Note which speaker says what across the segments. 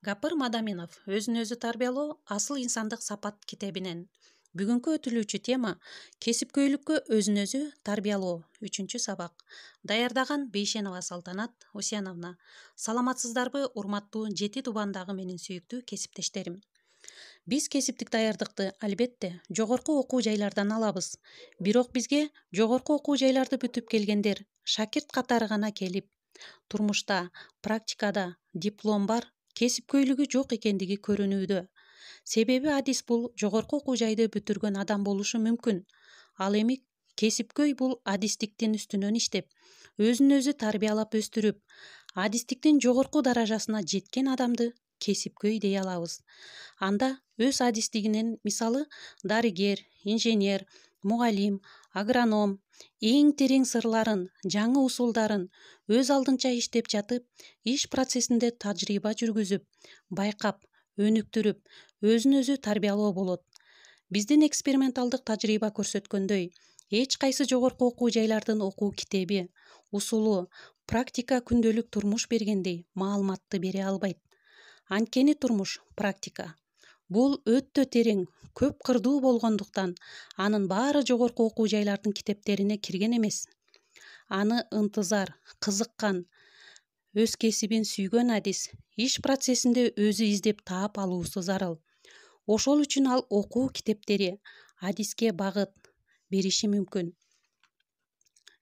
Speaker 1: Гапыр Мадаминов өзүн өзү тарбиялоо асыл инсандык сапат китебинен. Бүгүнкү өтүлүүчү тема кесипкөйлүккө өзүн өзү тарбиялоо 3-сабак. Даярдаган Бейшенова Салтанат Осяновна. Саламатсыздарбы, урматтуу 7 тубандагы менин сүйүктүү кесиптештерим. Биз кесиптик даярдыкты албетте жогорку окуу жайлардан алабыз. Бирок бизге жогорку окуу жайларды бүтүп келгендер шакирт катары гана келип, турмушта, практикада диплом бар, кесипкөйлүгү жок экендиги көрүнүүдө. Себеби адис бул жогорку окуу жайды бүтүргөн адам болушу мүмкүн. Ал эми кесипкөй бул адистиктин үстүнөн иштеп, өзүн өзү тарбиялап өстүрүп, адистиктин жогорку даражасына жеткен адамды кесипкөй дей алабыз. Анда өз адистигинен, мисалы, дарыгер, инженер, мугалим, агроном эң терең сырларын, жаңы усулдарын өз алдынча иштеп жатып, иш процессинде тажрыйба жүргүзүп, байкап, өнүктүрүп, өзүн өзү тарбиялоо болот. Биздин эксперименталдык тажрыйба көрсөткөндөй, эч кайсы жогорку окуу жайлардын окуу китеби, усулу, практика күндөлүк турмуш бергендей маалыматты бере албайт. Анткени турмуш, практика бул өтө терең, көп кырдуу болгондуктан, анын баары жогорку окуу жайлардын китептерине кирген эмес. Аны ынтызар, кызыккан, өз кесибин сүйгөн адис иш процессинде өзү издеп таап алуусу зарыл. Ошол үчүн ал окуу китептери адиске багыт бериши мүмкүн.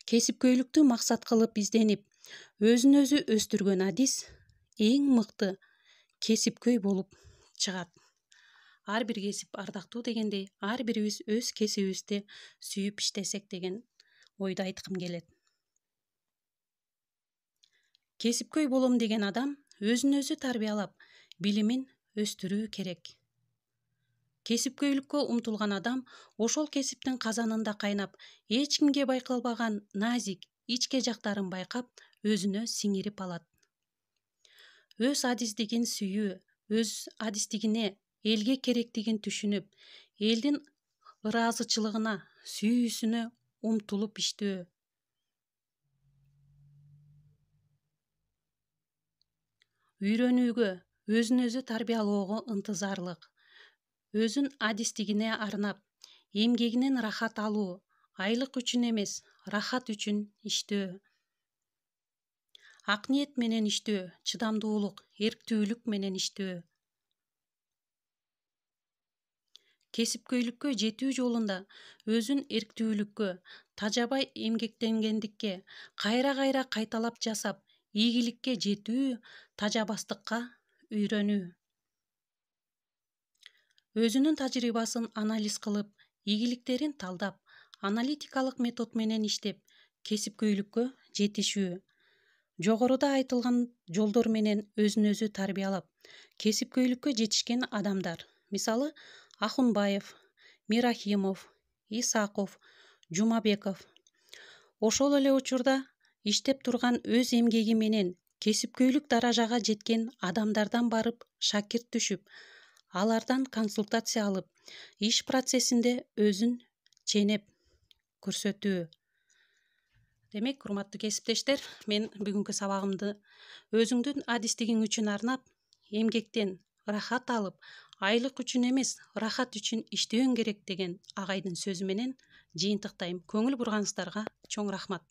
Speaker 1: Кесипкөйлүктү максат кылып изденип, өзүн өзү өстүргөн адис эң мыкты кесипкөй болуп чыгат. Ар бир кесип ардактуу дегендей, ар бирибиз өз кесибибизди сүйүп иштесек деген ойду айткым келет. Кесипкөй болом деген адам өзүн өзү тарбиялап, билимин өстүрүү керек. Кесипкөйлүккө умтулган адам ошол кесиптин казанында кайнап, эч кимге байкалбаган назик, ичке жактарын байкап, өзүнө сиңирип алат. Өз адистигин сүйүү, өз адистигине элге керектигин түшүнүп, элдин ыраазычылыгына, сүйүүсүнө умтулуп иштөө. Үйрөнүүгө, өзүн өзү тарбиялоого ынтызарлык, өзүн адистигине арнап, эмгегинен рахат алуу, айлык үчүн эмес, рахат үчүн иштөө. Ак ниет менен иштөө, чыдамдуулук, эрктүүлүк менен иштөө. Кесипкөйлүккө жетүү жолунда өзүн эрктүүлүккө, тажабай эмгектенгендикке, кайра кайталап жасап, ийгиликке жетүү, тажабастыкка үйрөнүү. Өзүнүн тажрыйбасын анализ кылып, ийгиликтерин талдап, аналитикалык метод менен иштеп, кесипкөйлүккө жетишүү. Жогоруда айтылган жолдор менен өзүн өзү тарбиялап, кесипкөйлүккө жетишкен адамдар, мисалы, Ахунбаев, Мирахимов, Исаков, Жумабеков. Ошол эле учурда иштеп турган өз эмгеги менен кесипкөйлүк даражага жеткен адамдардан барып шакирт түшүп, алардан консультация алып, иш процессинде өзүн ченеп көрсөтүү. Демек, урматтуу кесиптештер, мен бүгүнкү сабагымды өзүңдүн адистигиң үчүн арнап, эмгектен рахат алып, айлык үчүн эмес, рахат үчүн иштөөң керек деген агайдын сөзү менен жыйынтыктайм. Көңүл бурганыңыздарга чоң рахмат.